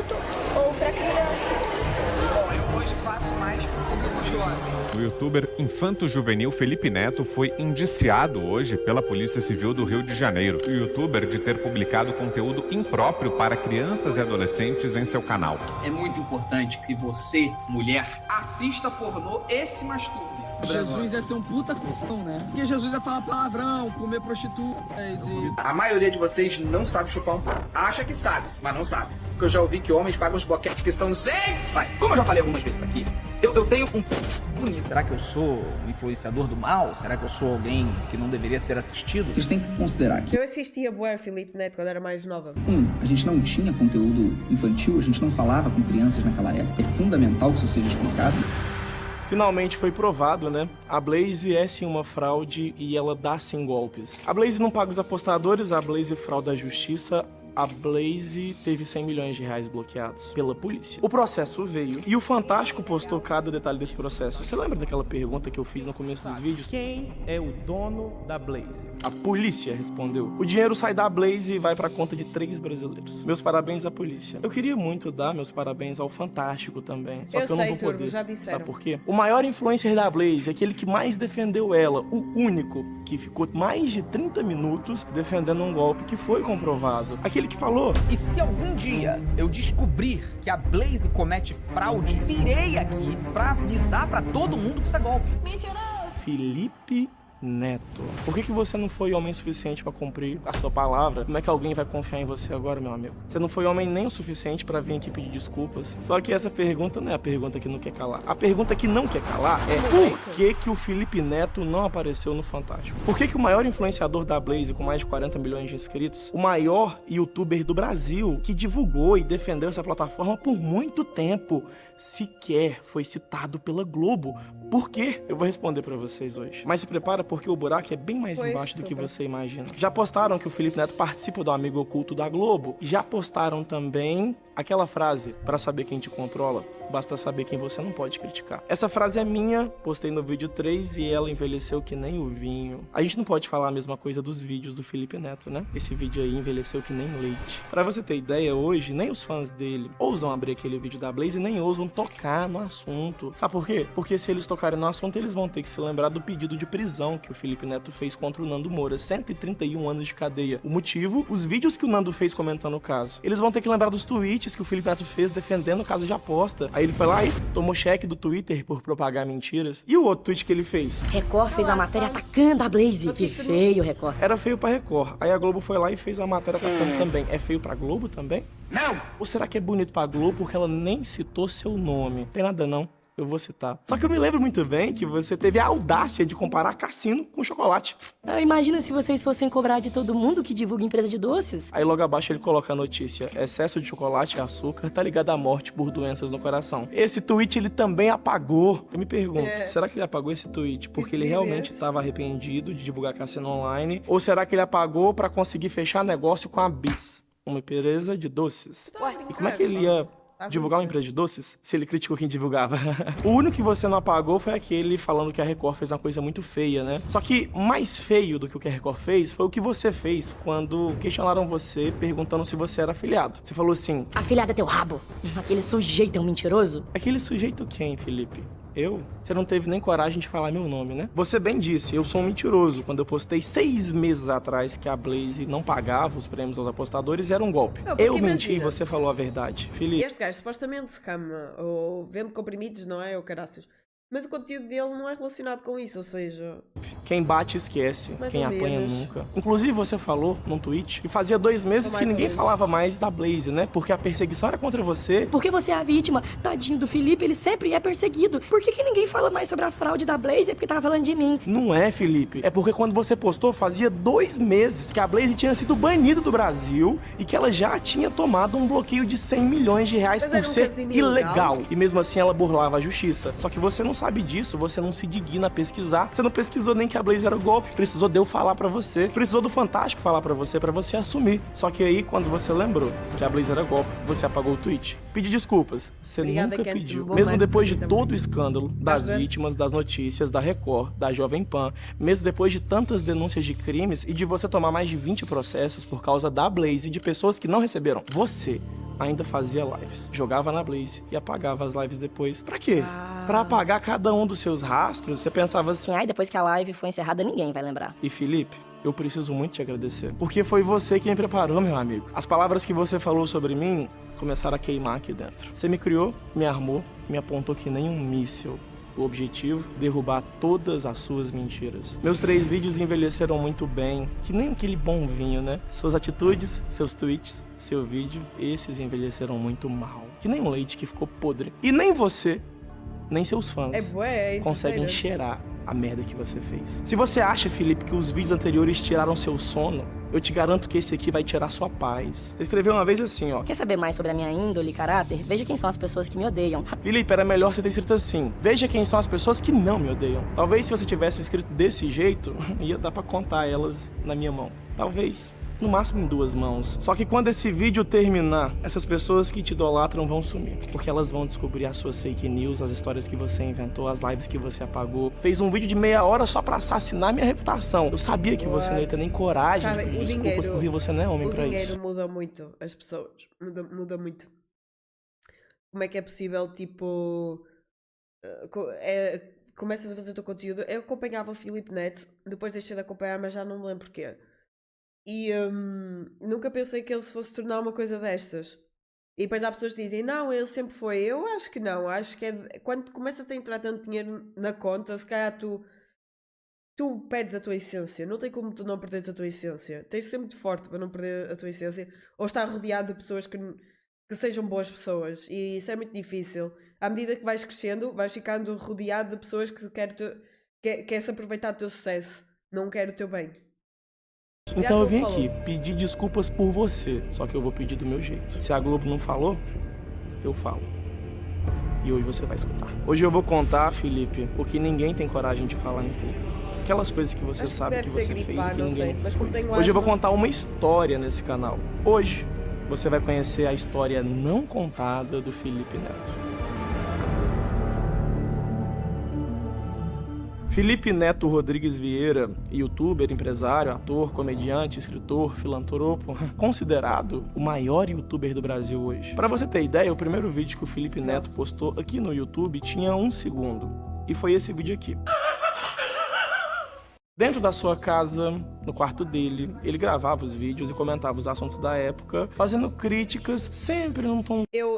adulto ou para criança? Bom, eu hoje faço mais para o público jovem. O youtuber infanto-juvenil Felipe Neto foi indiciado hoje pela Polícia Civil do Rio de Janeiro. O youtuber de ter publicado conteúdo impróprio para crianças e adolescentes em seu canal. É muito importante que você, mulher, assista pornô e se masturbe. Jesus ia ser um puta cuzão, né? Porque Jesus ia falar palavrão, comer prostitutas e... A maioria de vocês não sabe chupar um pau. Acha que sabe, mas não sabe. Porque eu já ouvi que homens pagam os boquetes que são sai. Como eu já falei algumas vezes aqui, eu tenho um bonito. Será que eu sou um influenciador do mal? Será que eu sou alguém que não deveria ser assistido? Vocês têm que considerar que Eu assistia bué Felipe Neto quando era mais nova. a gente não tinha conteúdo infantil, a gente não falava com crianças naquela época. É fundamental que isso seja explicado. Finalmente foi provado, né? A Blaze é sim uma fraude e ela dá sim golpes. A Blaze não paga os apostadores, a Blaze frauda a justiça. A Blaze teve 100 milhões de reais bloqueados pela polícia. O processo veio e o Fantástico postou cada detalhe desse processo. Você lembra daquela pergunta que eu fiz no começo dos vídeos? Quem é o dono da Blaze? A polícia respondeu. O dinheiro sai da Blaze e vai pra conta de 3 brasileiros. Meus parabéns à polícia. Eu queria muito dar meus parabéns ao Fantástico também. Só que eu não vou poder. já disseram. Sabe por quê? O maior influencer da Blaze, aquele que mais defendeu ela, o único que ficou mais de 30 minutos defendendo um golpe que foi comprovado. Aquele que falou. E se algum dia eu descobrir que a Blaze comete fraude, virei aqui pra avisar pra todo mundo que isso é golpe. Felipe Neto. Por que você não foi homem suficiente pra cumprir a sua palavra? Como é que alguém vai confiar em você agora, meu amigo? Você não foi homem nem o suficiente pra vir aqui pedir desculpas. Só que essa pergunta não é a pergunta que não quer calar. A pergunta que não quer calar é por que o Felipe Neto não apareceu no Fantástico? Por que o maior influenciador da Blaze, com mais de 40 milhões de inscritos, o maior youtuber do Brasil, que divulgou e defendeu essa plataforma por muito tempo, sequer foi citado pela Globo? Por quê? Eu vou responder pra vocês hoje. Mas se prepara porque o buraco é bem mais embaixo do que você imagina. Já postaram que o Felipe Neto participa do Amigo Oculto da Globo? Já postaram também aquela frase, pra saber quem te controla, basta saber quem você não pode criticar. Essa frase é minha, postei no vídeo 3 e ela envelheceu que nem o vinho. A gente não pode falar a mesma coisa dos vídeos do Felipe Neto, né? Esse vídeo aí envelheceu que nem leite. Pra você ter ideia, hoje, nem os fãs dele ousam abrir aquele vídeo da Blaze e nem ousam tocar no assunto. Sabe por quê? Porque se eles tocarem no assunto, eles vão ter que se lembrar do pedido de prisão que o Felipe Neto fez contra o Nando Moura, 131 anos de cadeia. O motivo? Os vídeos que o Nando fez comentando o caso. Eles vão ter que lembrar dos tweets que o Felipe Neto fez defendendo o caso de aposta. Aí ele foi lá e tomou cheque do Twitter por propagar mentiras. E o outro tweet que ele fez? Record fez a matéria atacando a Blaze. Que feio, Record. Era feio pra Record. Aí a Globo foi lá e fez a matéria atacando também. É feio pra Globo também? Não! Ou será que é bonito pra Globo porque ela nem citou seu nome? Tem nada não. Eu vou citar. Só que eu me lembro muito bem que você teve a audácia de comparar cassino com chocolate. Imagina se vocês fossem cobrar de todo mundo que divulga empresa de doces. Aí logo abaixo ele coloca a notícia: excesso de chocolate e açúcar tá ligado à morte por doenças no coração. Esse tweet ele também apagou. Eu me pergunto, será que ele apagou esse tweet porque ele realmente estava arrependido de divulgar cassino online? Ou será que ele apagou pra conseguir fechar negócio com a Bis, uma empresa de doces? E como é que ele ia divulgar uma empresa de doces se ele criticou quem divulgava? O único que você não apagou foi aquele falando que a Record fez uma coisa muito feia, né? Só que mais feio do que o que a Record fez foi o que você fez quando questionaram você perguntando se você era afiliado. Você falou assim: Afiliado é teu rabo. Aquele sujeito é um mentiroso. aquele sujeito quem, Felipe? Eu? Você não teve nem coragem de falar meu nome, né? Você bem disse, eu sou um mentiroso quando eu postei 6 meses atrás que a Blaze não pagava os prêmios aos apostadores e era um golpe. Não, porque Eu menti e imagina. você falou a verdade. Felipe, Este gajo supostamente se cama ou vende comprimidos, não é? Ou caraças. Mas o conteúdo dele não é relacionado com isso, ou seja... quem bate esquece, Mais quem ou apanha menos. nunca. Inclusive você falou num tweet que fazia 2 meses Mais que ou ninguém menos. falava mais da Blaze, né? Porque a perseguição era contra você. Porque você é a vítima. Tadinho do Felipe, ele sempre é perseguido. Por que ninguém fala mais sobre a fraude da Blaze? É porque tava falando de mim. Não é, Felipe. É porque quando você postou, fazia 2 meses que a Blaze tinha sido banida do Brasil e que ela já tinha tomado um bloqueio de 100 milhões de reais Mas por era um ser casino ilegal. ilegal? E mesmo assim ela burlava a justiça. Só que você não sabe disso, você não se digna a pesquisar. Você não pesquisou nem que a Blaze era o golpe. Precisou de eu falar pra você. Precisou do Fantástico falar pra você assumir. Só que aí, quando você lembrou que a Blaze era golpe, você apagou o tweet. Pedi desculpas. Você Obrigada, nunca Kenzie. pediu. Bom Mesmo mais depois de também. todo o escândalo das Tá vendo? vítimas, das notícias, da Record, da Jovem Pan, mesmo depois de tantas denúncias de crimes e de você tomar mais de 20 processos por causa da Blaze e de pessoas que não receberam, você ainda fazia lives. Jogava na Blaze e apagava as lives depois. Pra quê? Pra apagar cada um dos seus rastros? Você pensava assim... Ai, depois que a live foi encerrada, ninguém vai lembrar. E Felipe, eu preciso muito te agradecer. Porque foi você que me preparou, meu amigo. As palavras que você falou sobre mim começaram a queimar aqui dentro. Você me criou, me armou, me apontou que nem um míssil. O objetivo, derrubar todas as suas mentiras. Meus 3 vídeos envelheceram muito bem, que nem aquele bom vinho, né? Suas atitudes, seus tweets, seu vídeo, esses envelheceram muito mal. Que nem um leite que ficou podre. E nem você, nem seus fãs conseguem cheirar a merda que você fez. Se você acha, Felipe, que os vídeos anteriores tiraram seu sono, eu te garanto que esse aqui vai tirar sua paz. Você escreveu uma vez assim, ó. Quer saber mais sobre a minha índole e caráter? Veja quem são as pessoas que me odeiam. Felipe, era melhor você ter escrito assim. Veja quem são as pessoas que não me odeiam. Talvez se você tivesse escrito desse jeito, ia dar pra contar elas na minha mão. Talvez... no máximo em 2 mãos. Só que quando esse vídeo terminar, essas pessoas que te idolatram vão sumir. Porque elas vão descobrir as suas fake news, as histórias que você inventou, as lives que você apagou. Fez um vídeo de meia hora só pra assassinar minha reputação. Eu sabia que você não ia ter nem coragem de pedir desculpas porque você não é homem pra isso. O dinheiro muda muito as pessoas. Muda muito. Como é que é possível, tipo... começas a fazer o teu conteúdo. Eu acompanhava o Filipe Neto, depois deixei de acompanhar, mas já não me lembro porquê. E nunca pensei que ele se fosse tornar uma coisa destas. E depois há pessoas que dizem, não, ele sempre foi. Eu acho que não. Acho que quando começa a entrar tanto dinheiro na conta, se calhar tu perdes a tua essência. Não tem como tu não perderes a tua essência. Tens de ser muito forte para não perder a tua essência. Ou estar rodeado de pessoas que sejam boas pessoas. E isso é muito difícil. À medida que vais crescendo, vais ficando rodeado de pessoas que querem se aproveitar do teu sucesso. Não querem o teu bem. Então eu vim aqui pedir desculpas por você, só que eu vou pedir do meu jeito. Se a Globo não falou, eu falo. E hoje você vai escutar. Hoje eu vou contar, Felipe, o que ninguém tem coragem de falar em público. Aquelas coisas que você sabe que você fez e que ninguém fez. Hoje eu vou contar uma história nesse canal. Hoje você vai conhecer a história não contada do Felipe Neto. Felipe Neto Rodrigues Vieira, youtuber, empresário, ator, comediante, escritor, filantropo, considerado o maior youtuber do Brasil hoje. Para você ter ideia, o primeiro vídeo que o Felipe Neto postou aqui no YouTube tinha 1 segundo. E foi esse vídeo aqui. Dentro da sua casa, no quarto dele, ele gravava os vídeos e comentava os assuntos da época, fazendo críticas sempre num tom... Eu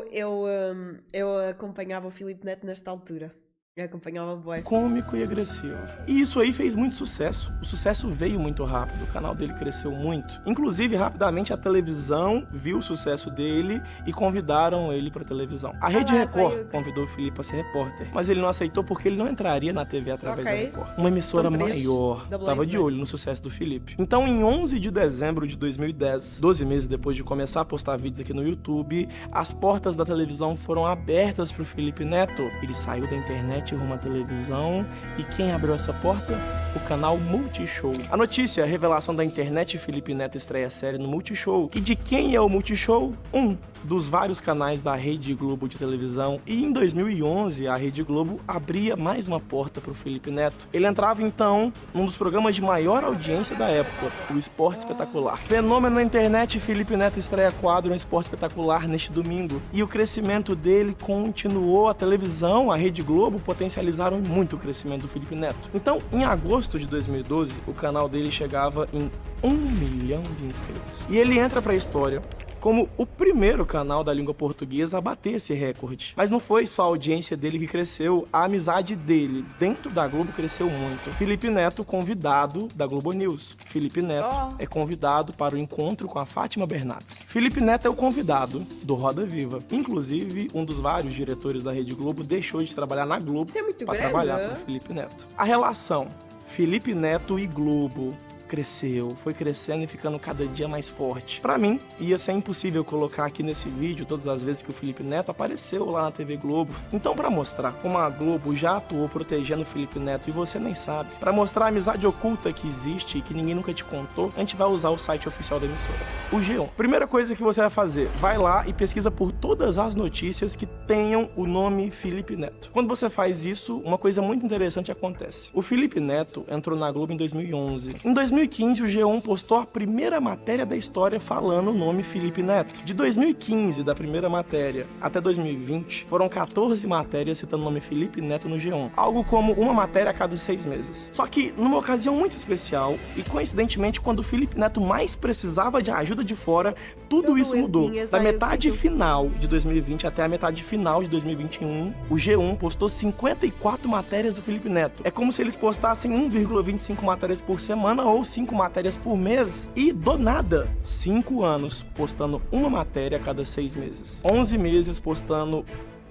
acompanhava o Felipe Neto nesta altura. Eu acompanhava o boy. Cômico e agressivo. E isso aí fez muito sucesso. O sucesso veio muito rápido. O canal dele cresceu muito. Inclusive, rapidamente, a televisão viu o sucesso dele e convidaram ele pra televisão. A Rede Record convidou o Felipe pra ser repórter. Mas ele não aceitou porque ele não entraria na TV através da Record. Uma emissora maior tava de olho no sucesso do Felipe. Então, em 11 de dezembro de 2010, 12 meses depois de começar a postar vídeos aqui no YouTube, as portas da televisão foram abertas pro Felipe Neto. Ele saiu da internet rumo à televisão, e quem abriu essa porta? O canal Multishow. A notícia, a revelação da internet, Felipe Neto estreia a série no Multishow. E de quem é o Multishow? Um dos vários canais da Rede Globo de televisão. E em 2011, a Rede Globo abria mais uma porta para o Felipe Neto. Ele entrava então num dos programas de maior audiência da época, o Esporte Espetacular. Fenômeno na internet, Felipe Neto estreia quadro no Esporte Espetacular neste domingo. E o crescimento dele continuou. A televisão, a Rede Globo, potencializaram muito o crescimento do Felipe Neto. Então, em agosto de 2012, o canal dele chegava em 1 milhão de inscritos. E ele entra para a história como o primeiro canal da língua portuguesa a bater esse recorde. Mas não foi só a audiência dele que cresceu, a amizade dele dentro da Globo cresceu muito. Felipe Neto, convidado da Globo News. Felipe Neto é convidado para o encontro com a Fátima Bernardes. Felipe Neto é o convidado do Roda Viva. Inclusive, um dos vários diretores da Rede Globo deixou de trabalhar na Globo para trabalhar com o Felipe Neto. A relação Felipe Neto e Globo cresceu, foi crescendo e ficando cada dia mais forte. Pra mim, ia ser impossível colocar aqui nesse vídeo todas as vezes que o Felipe Neto apareceu lá na TV Globo. Então, pra mostrar como a Globo já atuou protegendo o Felipe Neto e você nem sabe, pra mostrar a amizade oculta que existe e que ninguém nunca te contou, a gente vai usar o site oficial da emissora, o G1. Primeira coisa que você vai fazer, vai lá e pesquisa por todas as notícias que tenham o nome Felipe Neto. Quando você faz isso, uma coisa muito interessante acontece. O Felipe Neto entrou na Globo em 2011. Em 2012, 2015, o G1 postou a primeira matéria da história falando o nome Felipe Neto. De 2015, da primeira matéria, até 2020, foram 14 matérias citando o nome Felipe Neto no G1. Algo como uma matéria a cada 6 meses. Só que, numa ocasião muito especial, e coincidentemente, quando o Felipe Neto mais precisava de ajuda de fora, tudo isso mudou. Da metade final de 2020 até a metade final de 2021, o G1 postou 54 matérias do Felipe Neto. É como se eles postassem 1,25 matérias por semana ou 5 matérias por mês. E, do nada, 5 anos postando uma matéria a cada 6 meses. 11 meses postando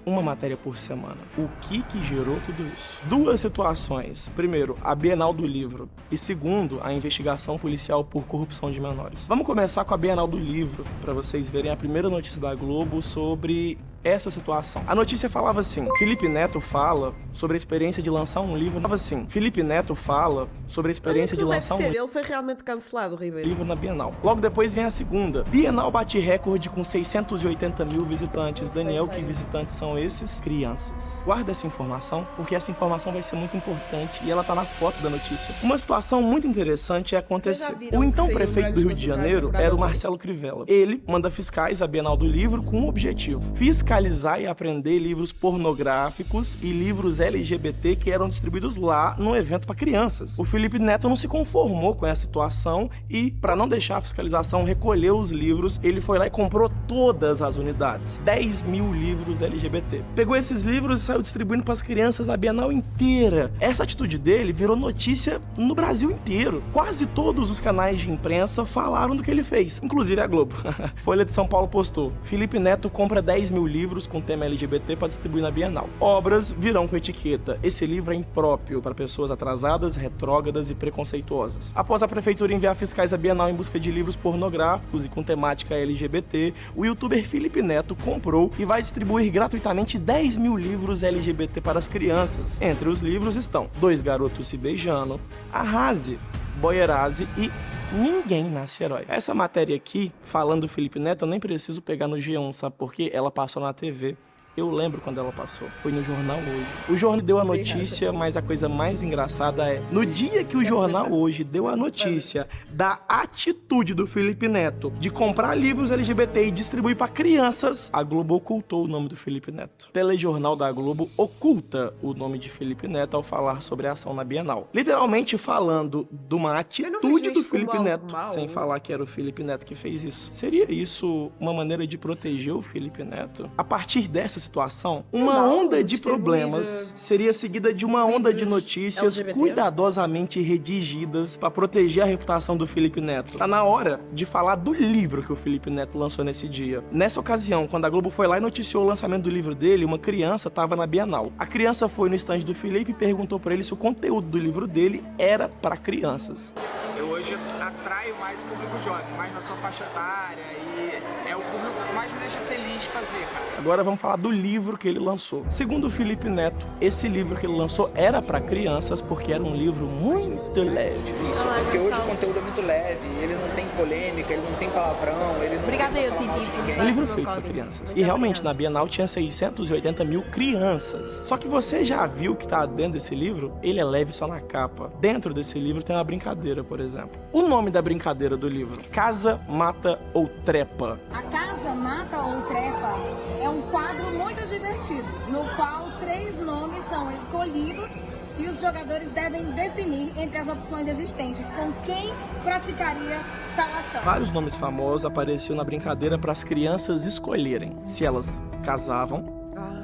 uma matéria por semana. O que gerou tudo isso? Duas situações. Primeiro, a Bienal do Livro. E segundo, a investigação policial por corrupção de menores. Vamos começar com a Bienal do Livro, para vocês verem a primeira notícia da Globo sobre essa situação. A notícia falava assim: Felipe Neto fala sobre a experiência de lançar um livro. Falava assim: Felipe Neto fala sobre a experiência de lançar um Ele foi realmente cancelado, Ribeiro. livro na Bienal. Logo depois vem a segunda. Bienal bate recorde com 680 mil visitantes. Daniel, que visitantes são esses? Crianças. Guarda essa informação, porque essa informação vai ser muito importante e ela tá na foto da notícia. Uma situação muito interessante aconteceu. O então prefeito do Rio de Janeiro era o Marcelo Crivella. Ele manda fiscais à Bienal do Livro com um objetivo: fiscalizar e apreender livros pornográficos e livros LGBT que eram distribuídos lá no evento para crianças. O Felipe Neto não se conformou com essa situação e, para não deixar a fiscalização recolher os livros, ele foi lá e comprou todas as unidades. 10 mil livros LGBT. Pegou esses livros e saiu distribuindo para as crianças na Bienal inteira. Essa atitude dele virou notícia no Brasil inteiro. Quase todos os canais de imprensa falaram do que ele fez, inclusive a Globo. Folha de São Paulo postou: Felipe Neto compra 10 mil livros com tema LGBT para distribuir na Bienal. Obras virão com etiqueta: esse livro é impróprio para pessoas atrasadas, retrógradas e preconceituosas. Após a prefeitura enviar fiscais à Bienal em busca de livros pornográficos e com temática LGBT, o youtuber Felipe Neto comprou e vai distribuir gratuitamente 10 mil livros LGBT para as crianças. Entre os livros estão Dois Garotos Se Beijando, Arrase, Boierase e Ninguém Nasce Herói. Essa matéria aqui, falando do Felipe Neto, eu nem preciso pegar no G1, sabe por quê? Ela passou na TV. Eu lembro quando ela passou. Foi no Jornal Hoje. O jornal deu a notícia, mas a coisa mais engraçada é: no dia que o Jornal Hoje deu a notícia da atitude do Felipe Neto de comprar livros LGBT e distribuir para crianças, a Globo ocultou o nome do Felipe Neto. O telejornal da Globo oculta o nome de Felipe Neto ao falar sobre a ação na Bienal. Literalmente falando de uma atitude do Felipe Neto, sem falar que era o Felipe Neto que fez isso. Seria isso uma maneira de proteger o Felipe Neto? A partir dessa situação, uma onda de problemas seria seguida de uma onda de notícias cuidadosamente redigidas para proteger a reputação do Felipe Neto. Tá na hora de falar do livro que o Felipe Neto lançou nesse dia. Nessa ocasião, quando a Globo foi lá e noticiou o lançamento do livro dele, uma criança estava na Bienal. A criança foi no estande do Felipe e perguntou para ele se o conteúdo do livro dele era para crianças. Eu hoje atraio mais o público jovem, mais na sua faixa etária, e é o público que mais me deixa feliz de fazer, cara. Agora vamos falar do livro que ele lançou. Segundo o Felipe Neto, esse livro que ele lançou era para crianças porque era um livro muito leve. Isso, porque hoje o conteúdo é muito leve, ele não tem polêmica, ele não tem palavrão, ele não Obrigada, tem Um livro feito para crianças. E realmente, na Bienal tinha 680 mil crianças. Só que você já viu que tá dentro desse livro? Ele é leve só na capa. Dentro desse livro tem uma brincadeira, por exemplo. O nome da brincadeira do livro: Casa, Mata ou Trepa. A Casa, Mata ou Trepa é um quadro muito divertido, no qual 3 nomes são escolhidos e os jogadores devem definir entre as opções existentes com quem praticaria tal ação. Vários nomes famosos apareciam na brincadeira para as crianças escolherem se elas casavam,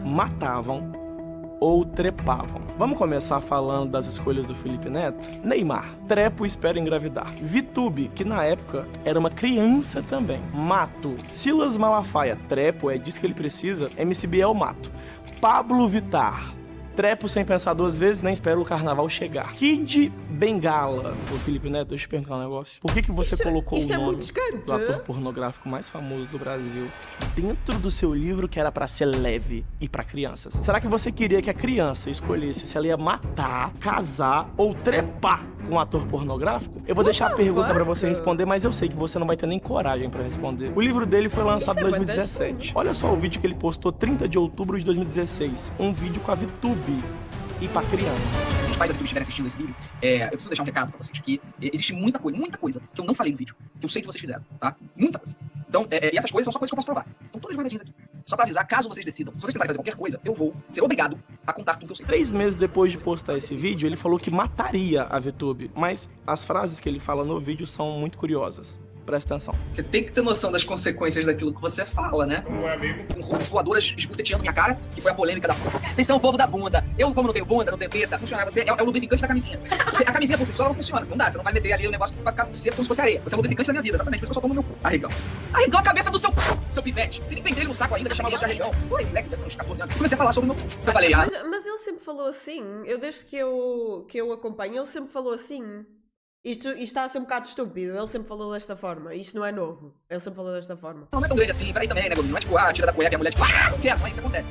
matavam ou trepavam. Vamos começar falando das escolhas do Felipe Neto? Neymar: trepo, espero engravidar. Vitube, que na época era uma criança também. Mato. Silas Malafaia: trepo, é disso que ele precisa. MC Biel: mato. Pablo Vittar: trepo sem pensar 2 vezes, nem espero o carnaval chegar. Kid Bengala: ô Felipe Neto, deixa eu te perguntar um negócio. Por que você colocou o nome do ator pornográfico mais famoso do Brasil dentro do seu livro que era pra ser leve e pra crianças? Será que você queria que a criança escolhesse se ela ia matar, casar ou trepar com um ator pornográfico? Eu vou deixar a pergunta pra você responder, mas eu sei que você não vai ter nem coragem pra responder. O livro dele foi lançado em 2017. Olha só o vídeo que ele postou 30 de outubro de 2016. Um vídeo com a Vitube. e para crianças. Se os pais da VTube estiverem assistindo esse vídeo, eu preciso deixar um recado pra vocês, que existe muita coisa que eu não falei no vídeo, que eu sei que vocês fizeram, tá? Muita coisa. Então, e essas coisas são só coisas que eu posso provar. Estão todas guardadinhas aqui. Só pra avisar, caso vocês decidam. Se vocês tentarem fazer qualquer coisa, eu vou ser obrigado a contar tudo que eu sei. 3 meses depois de postar esse vídeo, ele falou que mataria a VTube, mas as frases que ele fala no vídeo são muito curiosas. Presta atenção. Você tem que ter noção das consequências daquilo que você fala, né? Com voadoras esbufeteando minha cara, que foi a polêmica da... Vocês são o povo da bunda. Eu, como não tenho bunda, não tenho teta, funcionar. Você é o lubrificante da camisinha. Porque a camisinha por si só não funciona. Não dá, você não vai meter ali o negócio pra ficar seco como se fosse areia. Você é o lubrificante da minha vida, exatamente. Por isso que eu só tomo no meu cu. Arregão. Arregão a cabeça do seu pivete. Tem nem pentelho no saco ainda, vai chamar os outros de arregão. Pô, moleque, deve ter uns 14 anos. Comecei a falar sobre o meu cu. Eu falei, Mas ele sempre falou assim. Eu desde que eu acompanho, ele sempre falou assim. Isto está a ser um bocado estúpido. Ele sempre falou desta forma. Isto não é novo. Ele sempre falou desta forma. Não é tão grande assim, peraí também, né, Gominho? Não é tipo, tira da cueca e a mulher tipo, não quero, não é isso que acontece.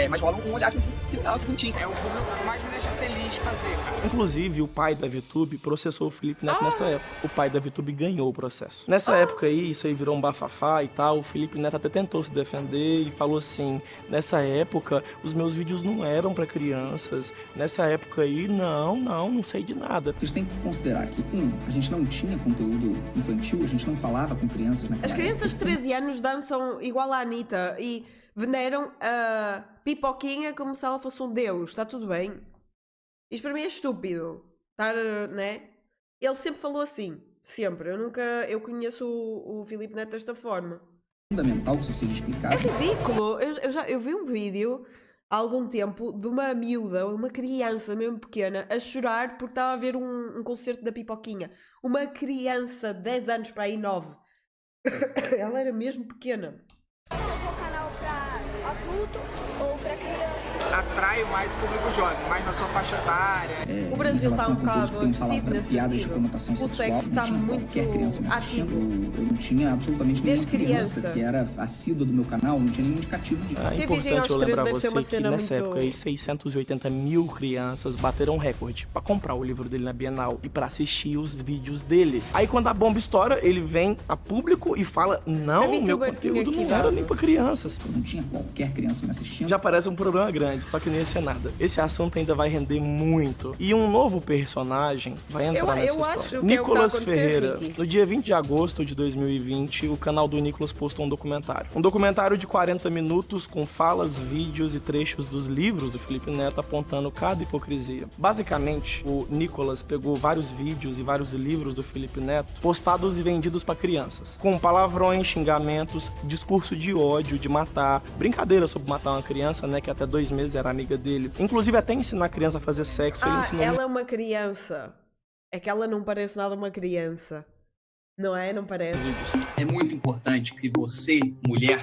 Mas rola um olhar que tá bonitinho. É o que mais me deixa feliz fazer, cara. Inclusive, o pai da VTube processou o Felipe Neto nessa época. O pai da VTube ganhou o processo. Nessa época aí, isso aí virou um bafafá e tal. O Felipe Neto até tentou se defender e falou assim: nessa época, os meus vídeos não eram pra crianças. Nessa época aí, não sei de nada. Vocês têm que considerar que, a gente não tinha conteúdo infantil, a gente não falava com crianças naquela As crianças de época. 13 anos dançam igual à Anitta e veneram a Pipoquinha como se ela fosse um deus. Está tudo bem? Isto para mim é estúpido. Né? Ele sempre falou assim. Sempre. Eu conheço o Filipe Neto desta forma. Fundamental que isso seja explicado. É ridículo. Eu vi um vídeo há algum tempo de uma miúda, uma criança mesmo pequena, a chorar porque estava a ver um concerto da Pipoquinha. Uma criança de 10 anos para aí 9. Ela era mesmo pequena. Esse é o canal para adulto ou para criança? Atrai mais o público jovem, mais na sua faixa etária. O Brasil está um bocado agressivo nesse sentido. O sexo está muito ativo. Eu não tinha absolutamente nenhuma Desde criança que era assídua do meu canal, não tinha nenhum indicativo disso. É Ser virgem importante aos eu 13 lembrar deve ser você uma que cena nessa muito... época aí 680 mil crianças bateram recorde pra comprar o livro dele na Bienal e pra assistir os vídeos dele. Aí quando a bomba estoura, ele vem a público e fala: não, meu conteúdo não era nem pra crianças. Eu não tinha qualquer criança me assistindo. Já parece um problema grande, só que não ia ser nada. Esse assunto ainda vai render muito. E um novo personagem vai entrar nessa história. Acho que Nicolas é o que tá acontecendo, Ferreira. Ricky. No dia 20 de agosto de 2020, o canal do Nicolas postou um documentário. Um documentário de 40 minutos com falas, vídeos e trechos dos livros do Felipe Neto apontando cada hipocrisia. Basicamente, o Nicolas pegou vários vídeos e vários livros do Felipe Neto postados e vendidos para crianças, com palavrões, xingamentos, discurso de ódio, de matar, brincadeira sobre matar uma criança, né, que até 2 meses era amiga dele. Inclusive até ensinar a criança a fazer sexo. Ele ensinou... ela é uma criança. É que ela não parece nada uma criança. Não é? Não parece? É muito importante que você, mulher,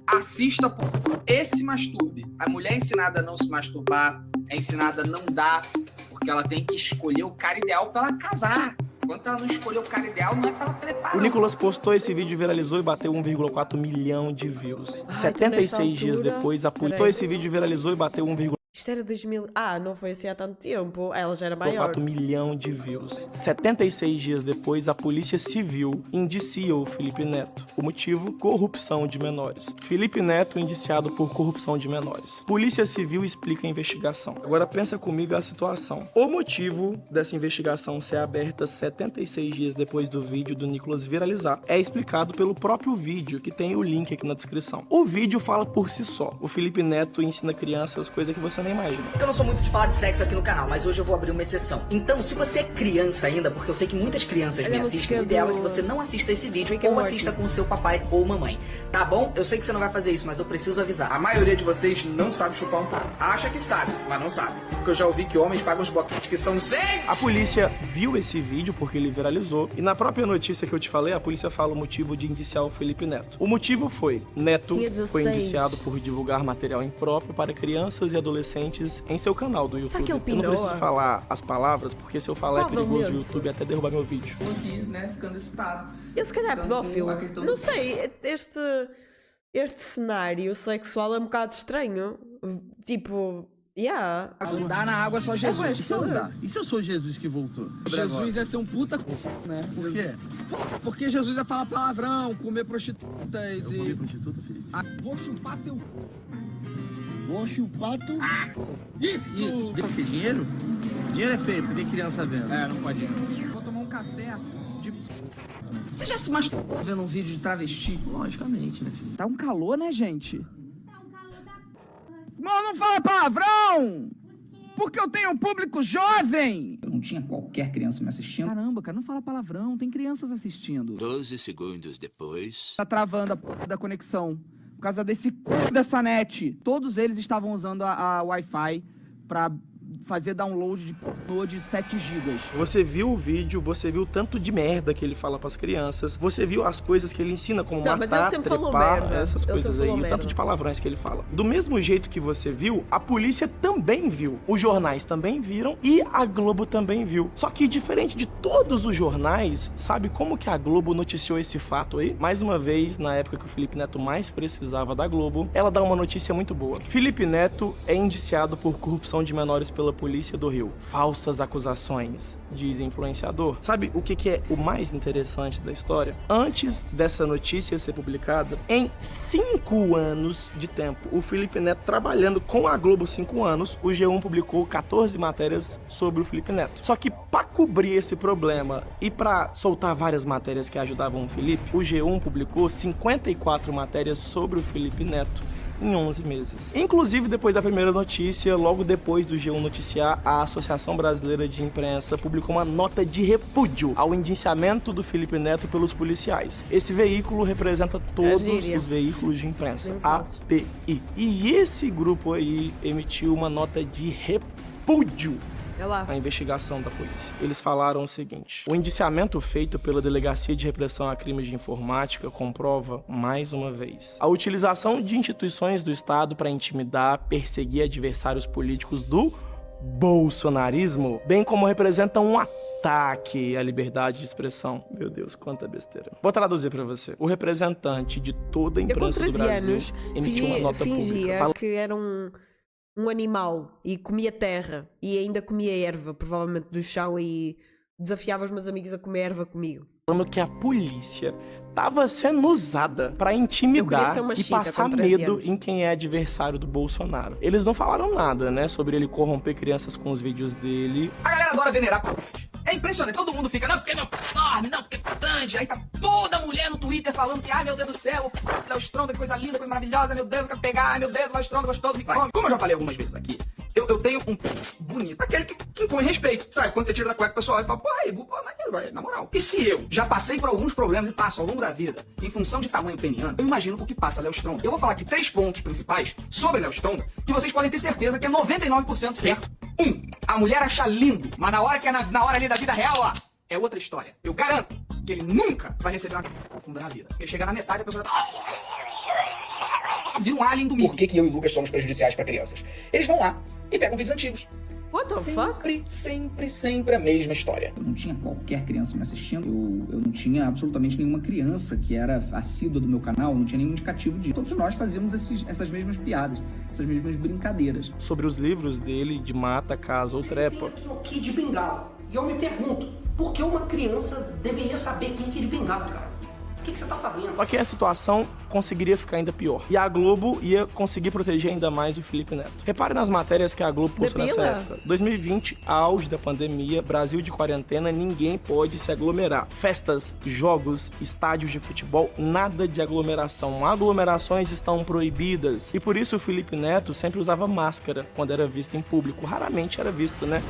assista por esse masturbe. A mulher é ensinada a não se masturbar, é ensinada a não dar, porque ela tem que escolher o cara ideal pra ela casar. Enquanto ela não escolher o cara ideal, não é pra ela trepar. O Nicolas postou esse vídeo, viralizou e bateu 1,4 milhão de views. 76 dias depois, postou esse vídeo, viralizou e bateu 1,4 Isto era 2000... não foi assim há tanto tempo. Ela já era maior. milhão de views. 76 dias depois, a Polícia Civil indicia o Felipe Neto. O motivo? Corrupção de menores. Felipe Neto indiciado por corrupção de menores. Polícia Civil explica a investigação. Agora pensa comigo a situação. O motivo dessa investigação ser aberta 76 dias depois do vídeo do Nicolas viralizar é explicado pelo próprio vídeo, que tem o link aqui na descrição. O vídeo fala por si só. O Felipe Neto ensina crianças coisas que você nem imagina. Eu não sou muito de falar de sexo aqui no canal, mas hoje eu vou abrir uma exceção. Então, se você é criança ainda, porque eu sei que muitas crianças me assistem, o ideal é que você não assista esse vídeo ou assista com o seu papai ou mamãe. Tá bom? Eu sei que você não vai fazer isso, mas eu preciso avisar. A maioria de vocês não sabe chupar um pau. Acha que sabe, mas não sabe. Porque eu já ouvi que homens pagam os boquetes que são zen. A polícia viu esse vídeo porque ele viralizou e na própria notícia que eu te falei, a polícia fala o motivo de indiciar o Felipe Neto. O motivo foi: Neto foi indiciado por divulgar material impróprio para crianças e adolescentes em seu canal do YouTube. Eu não preciso falar as palavras, porque se eu falar é perigoso, o YouTube até derrubar meu vídeo. Tô aqui, né, ficando excitado. Ele se calhar é pedófilo. Não sei, este cenário sexual é um bocado estranho. Tipo, Andar na água é só Jesus. Isso não dá. E se eu sou Jesus que voltou? Jesus ia ser um puta né? Por quê? Porque Jesus ia falar palavrão, comer prostitutas e... Comer prostituta, Felipe? Vou chupar teu... Oxe, o pato... Isso. Por que dinheiro? Dinheiro é feio, porque tem criança vendo. Não pode. Vou tomar um café de... Você já se masturbou vendo um vídeo de travesti? Logicamente, né, filho? Tá um calor, né, gente? Mano, não fala palavrão! Porque eu tenho um público jovem! Eu não tinha qualquer criança me assistindo. Caramba, cara, não fala palavrão, tem crianças assistindo. 12 segundos depois... Tá travando a porra da conexão. Por causa dessa net. Todos eles estavam usando a Wi-Fi pra fazer download de 7 GB. Você viu o vídeo, você viu o tanto de merda que ele fala pras crianças, você viu as coisas que ele ensina, como matar, trepar, essas coisas aí, o tanto de palavrões que ele fala. Do mesmo jeito que você viu, a polícia também viu, os jornais também viram e a Globo também viu. Só que diferente de todos os jornais, sabe como que a Globo noticiou esse fato aí? Mais uma vez, na época que o Felipe Neto mais precisava da Globo, ela dá uma notícia muito boa. Felipe Neto é indiciado por corrupção de menores pela Polícia do Rio. Falsas acusações, diz influenciador. Sabe o que é o mais interessante da história? Antes dessa notícia ser publicada, em 5 anos de tempo, o Felipe Neto trabalhando com a Globo 5 anos, o G1 publicou 14 matérias sobre o Felipe Neto. Só que para cobrir esse problema e para soltar várias matérias que ajudavam o Felipe, o G1 publicou 54 matérias sobre o Felipe Neto em 11 meses. Inclusive, depois da primeira notícia, logo depois do G1 noticiar, a Associação Brasileira de Imprensa publicou uma nota de repúdio ao indiciamento do Felipe Neto pelos policiais. Esse veículo representa todos os veículos de imprensa, API. E esse grupo aí emitiu uma nota de repúdio a investigação da polícia. Eles falaram o seguinte: o indiciamento feito pela Delegacia de Repressão a Crimes de Informática comprova, mais uma vez, a utilização de instituições do Estado para intimidar, perseguir adversários políticos do bolsonarismo, bem como representa um ataque à liberdade de expressão. Meu Deus, quanta besteira. Vou traduzir pra você. O representante de toda a imprensa do Brasil emitiu uma nota pública. Que era um animal e comia terra e ainda comia erva, provavelmente do chão, e desafiava os meus amigos a comer erva comigo. Falando que a polícia estava sendo usada para intimidar e passar medo em quem é adversário do Bolsonaro. Eles não falaram nada, né, sobre ele corromper crianças com os vídeos dele. A galera adora venerar. É impressionante, todo mundo fica, não, porque meu enorme, não, porque grande. Aí tá toda mulher no Twitter falando que, ai meu Deus do céu, Léo Stronda, que coisa linda, coisa maravilhosa, meu Deus, eu quero pegar, ai meu Deus, Léo Stronda, gostoso, me come. Como eu já falei algumas vezes aqui, eu tenho um bonito, aquele que impõe respeito, sabe? Quando você tira da cueca o pessoal, você fala, pô, aí, pô, vai, na moral. E se eu já passei por alguns problemas e passo ao longo da vida, em função de tamanho peniano, eu imagino o que passa Léo Stronda. Eu vou falar aqui 3 pontos principais sobre Léo Stronda, que vocês podem ter certeza que é 99% certo. 1. A mulher acha lindo, mas na hora que é na hora ali da vida real, ó, é outra história. Eu garanto que ele nunca vai receber uma profunda na vida. Porque chega na metade, a pessoa tá... vira um alien do Por que eu e o Lucas somos prejudiciais pra crianças? Eles vão lá e pegam vídeos antigos. What the fuck? Sempre a mesma história. Eu não tinha qualquer criança me assistindo. Eu não tinha absolutamente nenhuma criança que era assídua do meu canal. Não tinha nenhum indicativo de... Todos nós fazíamos essas mesmas piadas, essas mesmas brincadeiras. Sobre os livros dele de Mata, Casa ou Trepa. O Kid Bengala. E eu me pergunto, por que uma criança deveria saber quem é Kid Bengala, cara? O que você tá fazendo? Só que a situação conseguiria ficar ainda pior. E a Globo ia conseguir proteger ainda mais o Felipe Neto. Repare nas matérias que a Globo postou nessa época. 2020, auge da pandemia, Brasil de quarentena, ninguém pode se aglomerar. Festas, jogos, estádios de futebol, nada de aglomeração. Aglomerações estão proibidas. E por isso o Felipe Neto sempre usava máscara quando era visto em público. Raramente era visto, né?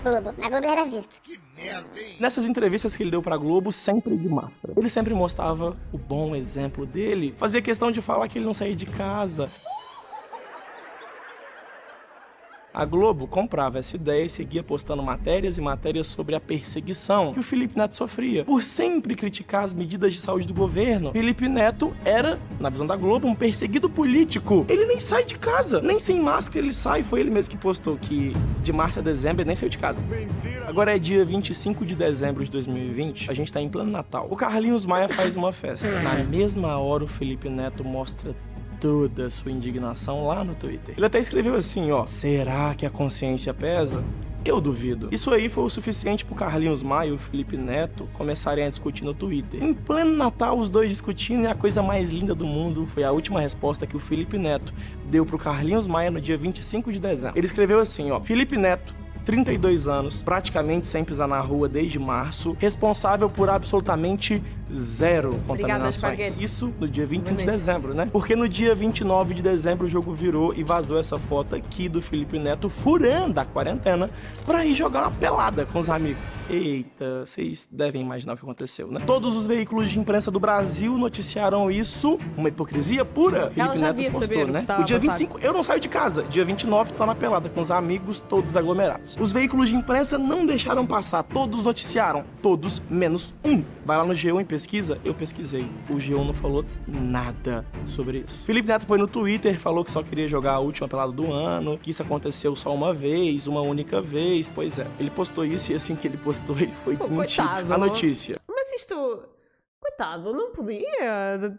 Na Globo era visto. Que merda, hein? Nessas entrevistas que ele deu pra Globo, sempre de máscara. Ele sempre mostrava o bom exemplo dele. Fazia questão de falar que ele não saía de casa. A Globo comprava essa ideia e seguia postando matérias e matérias sobre a perseguição que o Felipe Neto sofria. Por sempre criticar as medidas de saúde do governo, Felipe Neto era, na visão da Globo, um perseguido político. Ele nem sai de casa, nem sem máscara ele sai. Foi ele mesmo que postou que de março a dezembro ele nem saiu de casa. Agora é dia 25 de dezembro de 2020, a gente tá em pleno Natal. O Carlinhos Maia faz uma festa. Na mesma hora o Felipe Neto mostra toda a sua indignação lá no Twitter. Ele até escreveu assim, ó: será que a consciência pesa? Eu duvido. Isso aí foi o suficiente pro Carlinhos Maia e o Felipe Neto começarem a discutir no Twitter. Em pleno Natal, os dois discutindo, e a coisa mais linda do mundo foi a última resposta que o Felipe Neto deu pro Carlinhos Maia no dia 25 de dezembro. Ele escreveu assim, ó: Felipe Neto, 32 anos, praticamente sem pisar na rua desde março, responsável por absolutamente 0 contaminações. Isso no dia 25 de dezembro, né? Porque no dia 29 de dezembro o jogo virou e vazou essa foto aqui do Felipe Neto furando a quarentena pra ir jogar uma pelada com os amigos. Eita, vocês devem imaginar o que aconteceu, né? Todos os veículos de imprensa do Brasil noticiaram isso, uma hipocrisia pura. Felipe Neto postou, né? O dia 25, eu não saio de casa. Dia 29, tô na pelada com os amigos, todos aglomerados. Os veículos de imprensa não deixaram passar, todos noticiaram, todos menos um. Vai lá no G1 e pesquisa, eu pesquisei. O G1 não falou nada sobre isso. Felipe Neto foi no Twitter, falou que só queria jogar a última pelada do ano, que isso aconteceu só uma vez, uma única vez. Pois é, ele postou isso e assim que ele postou, ele foi desmentido. Coitado. A notícia. Mas isto... Coitado, não podia...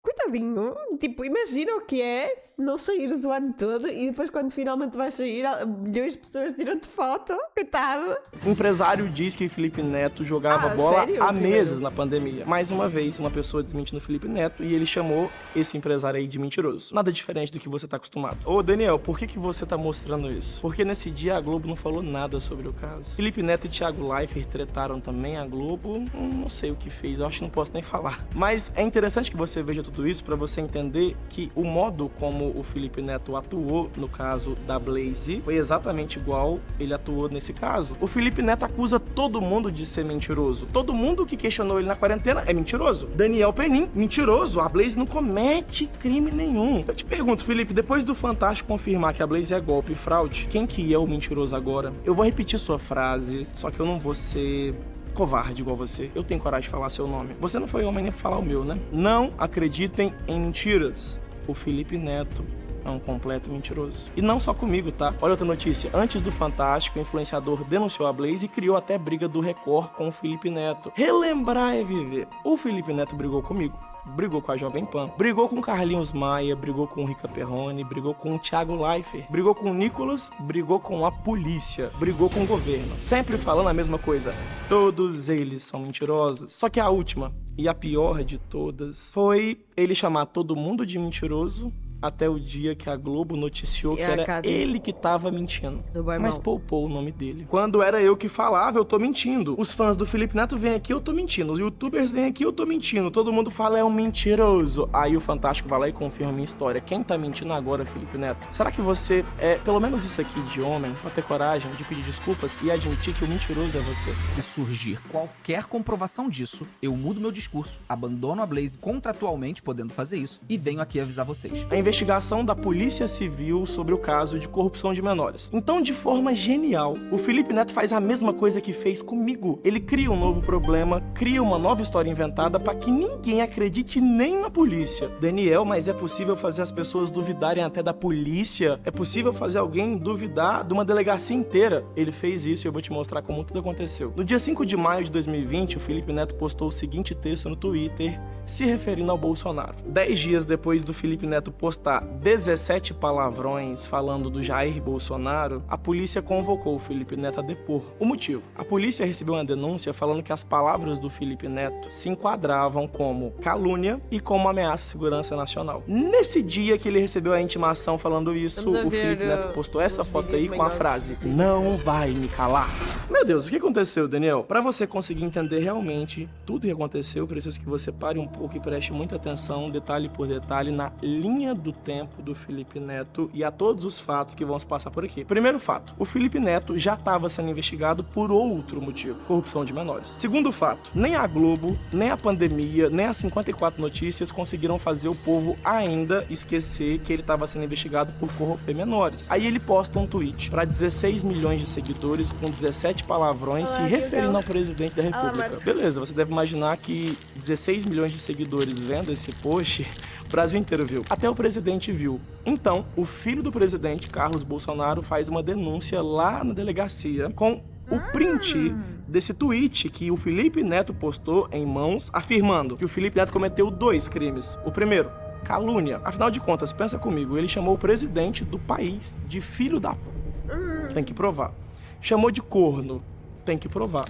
Coitadinho. Tipo, imagina o que é não saíres o ano todo e depois quando finalmente vais sair, milhões de pessoas tiram-te foto. Coitado. O empresário diz que Felipe Neto jogava bola sério? há meses na pandemia. Mais uma vez, uma pessoa desmentindo Felipe Neto e ele chamou esse empresário aí de mentiroso. Nada diferente do que você tá acostumado. Ô, Daniel, por que você tá mostrando isso? Porque nesse dia a Globo não falou nada sobre o caso. Felipe Neto e Thiago Leifert tretaram também. A Globo, não sei o que fez, eu acho que não posso nem falar. Mas é interessante que você veja tudo isso pra você entender que o modo como o Felipe Neto atuou no caso da Blaze foi exatamente igual ele atuou nesse caso. O Felipe Neto acusa todo mundo de ser mentiroso. Todo mundo que questionou ele na quarentena é mentiroso. Daniel Penin, mentiroso. A Blaze não comete crime nenhum. Eu te pergunto, Felipe, depois do Fantástico confirmar que a Blaze é golpe e fraude, quem que é o mentiroso agora? Eu vou repetir sua frase, só que eu não vou ser covarde igual você. Eu tenho coragem de falar seu nome. Você não foi homem nem pra falar o meu, né? Não acreditem em mentiras. O Felipe Neto é um completo mentiroso. E não só comigo, tá? Olha outra notícia. Antes do Fantástico, o influenciador denunciou a Blaze e criou até briga do Record com o Felipe Neto. Relembrar é viver. O Felipe Neto brigou comigo, brigou com a Jovem Pan, brigou com Carlinhos Maia, brigou com o Rica Perrone, brigou com o Thiago Leifert, brigou com o Nicolas, brigou com a polícia, brigou com o governo. Sempre falando a mesma coisa. Todos eles são mentirosos. Só que a última, e a pior de todas, foi ele chamar todo mundo de mentiroso até o dia que a Globo noticiou que era ele que tava mentindo. Mas poupou o nome dele. Quando era eu que falava, eu tô mentindo. Os fãs do Felipe Neto vêm aqui, eu tô mentindo. Os youtubers vêm aqui, eu tô mentindo. Todo mundo fala, é um mentiroso. Aí o Fantástico vai lá e confirma a minha história. Quem tá mentindo agora, Felipe Neto? Será que você é pelo menos isso aqui de homem, pra ter coragem de pedir desculpas e admitir que o mentiroso é você? Se surgir qualquer comprovação disso, eu mudo meu discurso, abandono a Blaze contratualmente, podendo fazer isso, e venho aqui avisar vocês. A investigação da Polícia Civil sobre o caso de corrupção de menores. Então, de forma genial, o Felipe Neto faz a mesma coisa que fez comigo. Ele cria um novo problema, cria uma nova história inventada para que ninguém acredite nem na polícia. Daniel, mas é possível fazer as pessoas duvidarem até da polícia? É possível fazer alguém duvidar de uma delegacia inteira? Ele fez isso e eu vou te mostrar como tudo aconteceu. No dia 5 de maio de 2020, o Felipe Neto postou o seguinte texto no Twitter, se referindo ao Bolsonaro. 10 dias depois do Felipe Neto postar 17 palavrões falando do Jair Bolsonaro, a polícia convocou o Felipe Neto a depor. O motivo? A polícia recebeu uma denúncia falando que as palavras do Felipe Neto se enquadravam como calúnia e como ameaça à segurança nacional. Nesse dia que ele recebeu a intimação falando isso, o Felipe Neto postou essa foto aí com a frase, não vai me calar. Meu Deus, o que aconteceu, Daniel? Para você conseguir entender realmente tudo o que aconteceu, eu preciso que você pare um pouco e preste muita atenção, detalhe por detalhe, na linha do tempo do Felipe Neto e a todos os fatos que vão se passar por aqui. Primeiro fato, o Felipe Neto já estava sendo investigado por outro motivo, corrupção de menores. Segundo fato, nem a Globo, nem a pandemia, nem as 54 notícias conseguiram fazer o povo ainda esquecer que ele estava sendo investigado por corromper menores. Aí ele posta um tweet para 16 milhões de seguidores com 17 palavrões se referindo ao presidente da República. Beleza, você deve imaginar que 16 milhões de seguidores vendo esse post, o Brasil inteiro viu. Até o presidente viu. Então, o filho do presidente, Carlos Bolsonaro, faz uma denúncia lá na delegacia com o print desse tweet que o Felipe Neto postou em mãos, afirmando que o Felipe Neto cometeu 2 crimes. O primeiro, calúnia. Afinal de contas, pensa comigo, ele chamou o presidente do país de filho da p... Tem que provar. Chamou de corno, tem que provar.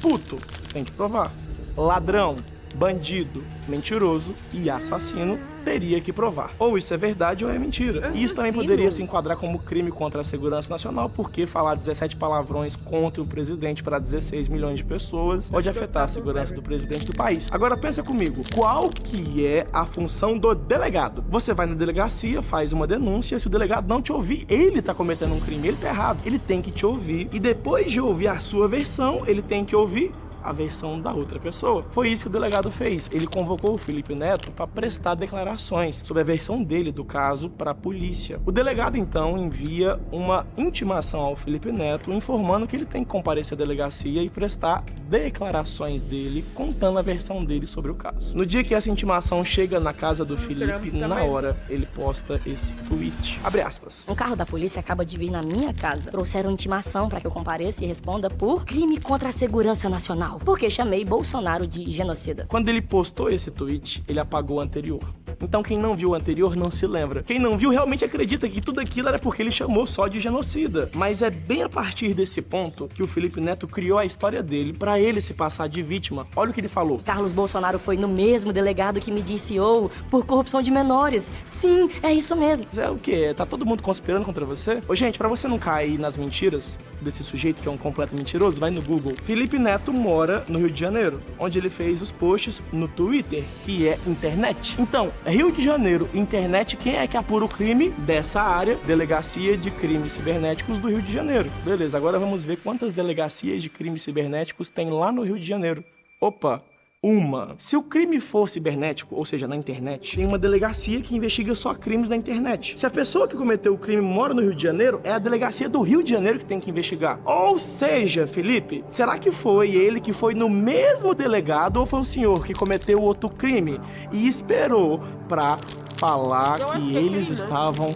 Puto, tem que provar. Ladrão, bandido, mentiroso e assassino, teria que provar. Ou isso é verdade ou é mentira. E isso também poderia se enquadrar como crime contra a segurança nacional, porque falar 17 palavrões contra o presidente para 16 milhões de pessoas pode afetar a segurança do presidente do país. Agora pensa comigo, qual que é a função do delegado? Você vai na delegacia, faz uma denúncia, se o delegado não te ouvir, ele tá cometendo um crime, ele tá errado. Ele tem que te ouvir e depois de ouvir a sua versão, ele tem que ouvir a versão da outra pessoa. Foi isso que o delegado fez. Ele convocou o Felipe Neto para prestar declarações sobre a versão dele do caso para a polícia. O delegado então envia uma intimação ao Felipe Neto informando que ele tem que comparecer à delegacia e prestar declarações dele contando a versão dele sobre o caso. No dia que essa intimação chega na casa do Felipe, na hora ele posta esse tweet. Abre aspas. Um carro da polícia acaba de vir na minha casa. Trouxeram intimação para que eu compareça e responda por crime contra a segurança nacional, porque chamei Bolsonaro de genocida. Quando ele postou esse tweet, ele apagou o anterior. Então quem não viu o anterior não se lembra. Quem não viu realmente acredita que tudo aquilo era porque ele chamou só de genocida. Mas é bem a partir desse ponto que o Felipe Neto criou a história dele pra ele se passar de vítima. Olha o que ele falou. Carlos Bolsonaro foi no mesmo delegado que me indiciou por corrupção de menores. Sim, é isso mesmo. É o quê? Tá todo mundo conspirando contra você? Ô, gente, pra você não cair nas mentiras desse sujeito que é um completo mentiroso, vai no Google. Felipe Neto mora no Rio de Janeiro, onde ele fez os posts no Twitter, que é internet. Então, Rio de Janeiro, internet, quem é que apura o crime dessa área? Delegacia de Crimes Cibernéticos do Rio de Janeiro. Beleza, agora vamos ver quantas delegacias de crimes cibernéticos tem lá no Rio de Janeiro. Opa! Uma. Se o crime for cibernético, ou seja, na internet, tem uma delegacia que investiga só crimes na internet. Se a pessoa que cometeu o crime mora no Rio de Janeiro, é a delegacia do Rio de Janeiro que tem que investigar. Ou seja, Felipe, será que foi ele que foi no mesmo delegado ou foi o senhor que cometeu outro crime e esperou pra falar que eles estavam...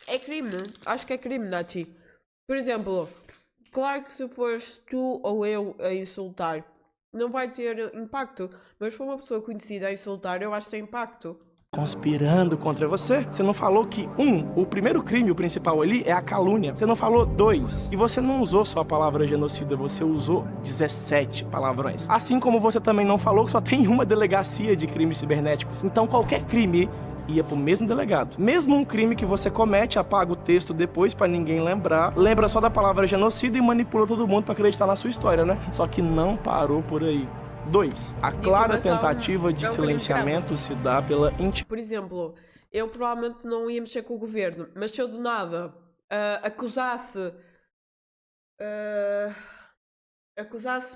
É crime, acho que é crime, Nachi. Por exemplo, claro que se fores tu ou eu a insultar, não vai ter impacto, mas se for uma pessoa conhecida a insultar, eu acho que tem impacto. Conspirando contra você? Você não falou que, o primeiro crime, o principal ali, é a calúnia. Você não falou 2. E você não usou só a palavra genocida, você usou 17 palavrões. Assim como você também não falou que só tem uma delegacia de crimes cibernéticos. Então qualquer crime ia pro mesmo delegado. Mesmo um crime que você comete, apaga o texto depois pra ninguém lembrar, lembra só da palavra genocida e manipula todo mundo pra acreditar na sua história, né? Só que não parou por aí. 2. A clara tentativa de silenciamento se dá pela Por exemplo, eu provavelmente não ia mexer com o governo, mas se eu do nada acusasse,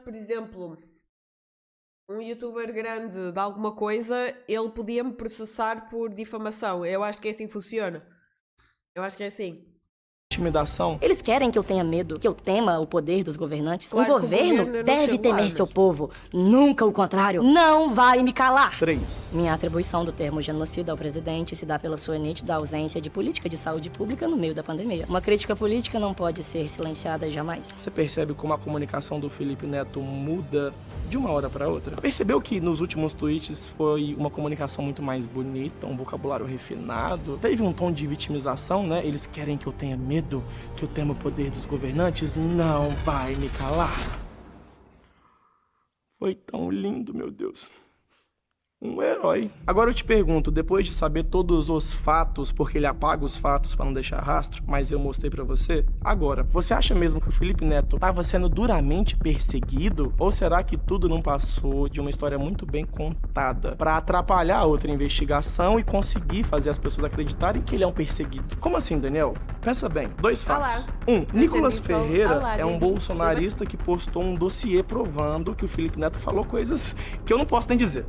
por exemplo, um youtuber grande de alguma coisa, ele podia-me processar por difamação. Eu acho que é assim que funciona. Eu acho que é assim. Intimidação. Eles querem que eu tenha medo, que eu tema o poder dos governantes. Claro, o governo deve temer mas... seu povo, nunca o contrário. Não vai me calar. 3. Minha atribuição do termo genocida ao presidente se dá pela sua nítida ausência de política de saúde pública no meio da pandemia. Uma crítica política não pode ser silenciada jamais. Você percebe como a comunicação do Felipe Neto muda de uma hora para outra? Percebeu que nos últimos tweets foi uma comunicação muito mais bonita, um vocabulário refinado? Teve um tom de vitimização, né? Eles querem que eu tenha medo, que eu temo o poder dos governantes, não vai me calar. Foi tão lindo, meu Deus. Um herói. Agora eu te pergunto, depois de saber todos os fatos, porque ele apaga os fatos para não deixar rastro, mas eu mostrei pra você, agora, você acha mesmo que o Felipe Neto estava sendo duramente perseguido? Ou será que tudo não passou de uma história muito bem contada para atrapalhar a outra investigação e conseguir fazer as pessoas acreditarem que ele é um perseguido? Como assim, Daniel? Pensa bem, 2 fatos. Nicolas Ferreira é um bolsonarista que postou um dossiê provando que o Felipe Neto falou coisas que eu não posso nem dizer.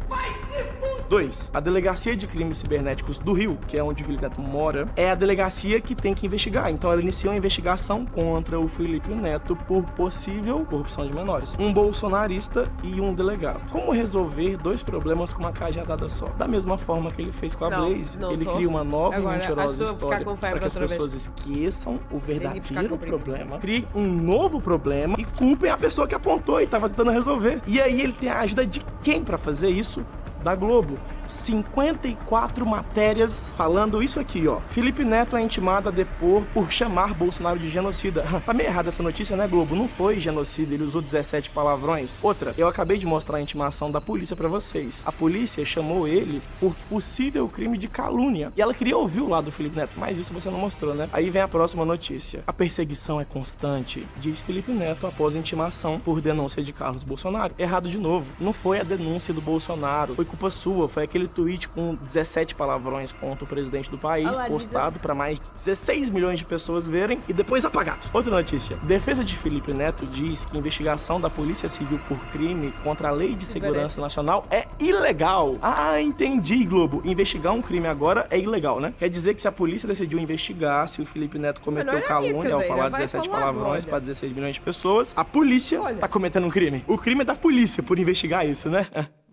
2. A Delegacia de Crimes Cibernéticos do Rio, que é onde o Felipe Neto mora, é a delegacia que tem que investigar. Então ela iniciou uma investigação contra o Felipe Neto por possível corrupção de menores. Um bolsonarista e um delegado. Como resolver 2 problemas com uma cajadada só? Da mesma forma que ele fez com a Blaze. Ele cria uma nova e mentirosa história para que as pessoas esqueçam o verdadeiro problema, criem um novo problema e culpem a pessoa que apontou e estava tentando resolver. E aí ele tem a ajuda de quem para fazer isso? Da Globo. 54 matérias falando isso aqui, ó. Felipe Neto é intimado a depor por chamar Bolsonaro de genocida. Tá meio errada essa notícia, né, Globo? Não foi genocida, ele usou 17 palavrões. Outra, eu acabei de mostrar a intimação da polícia pra vocês. A polícia chamou ele por possível crime de calúnia. E ela queria ouvir o lado do Felipe Neto, mas isso você não mostrou, né? Aí vem a próxima notícia. A perseguição é constante, diz Felipe Neto após a intimação por denúncia de Carlos Bolsonaro. Errado de novo. Não foi a denúncia do Bolsonaro, foi culpa sua, foi aquele tweet com 17 palavrões contra o presidente do país, postado para mais de 16 milhões de pessoas verem e depois apagado. Outra notícia. Defesa de Felipe Neto diz que investigação da Polícia Civil por crime contra a Lei de Segurança Nacional é ilegal. Ah, entendi, Globo. Investigar um crime agora é ilegal, né? Quer dizer que se a polícia decidiu investigar se o Felipe Neto cometeu calúnia ao falar 17 palavrões para 16 milhões de pessoas, a polícia tá cometendo um crime. O crime é da polícia por investigar isso, né?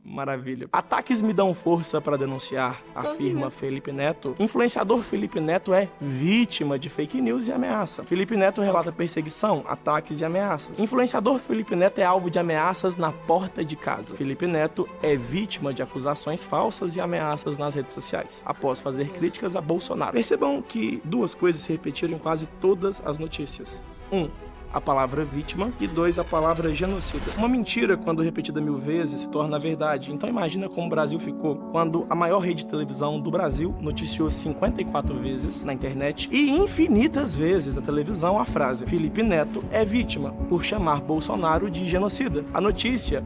Maravilha. Ataques me dão força para denunciar, afirma Felipe Neto. Influenciador Felipe Neto é vítima de fake news e ameaça. Felipe Neto relata perseguição, ataques e ameaças. Influenciador Felipe Neto é alvo de ameaças na porta de casa. Felipe Neto é vítima de acusações falsas e ameaças nas redes sociais, após fazer críticas a Bolsonaro. Percebam que duas coisas se repetiram em quase todas as notícias. A palavra vítima, e 2, a palavra genocida. Uma mentira, quando repetida 1000 vezes, se torna verdade. Então imagina como o Brasil ficou quando a maior rede de televisão do Brasil noticiou 54 vezes na internet e infinitas vezes na televisão a frase Felipe Neto é vítima por chamar Bolsonaro de genocida. A notícia,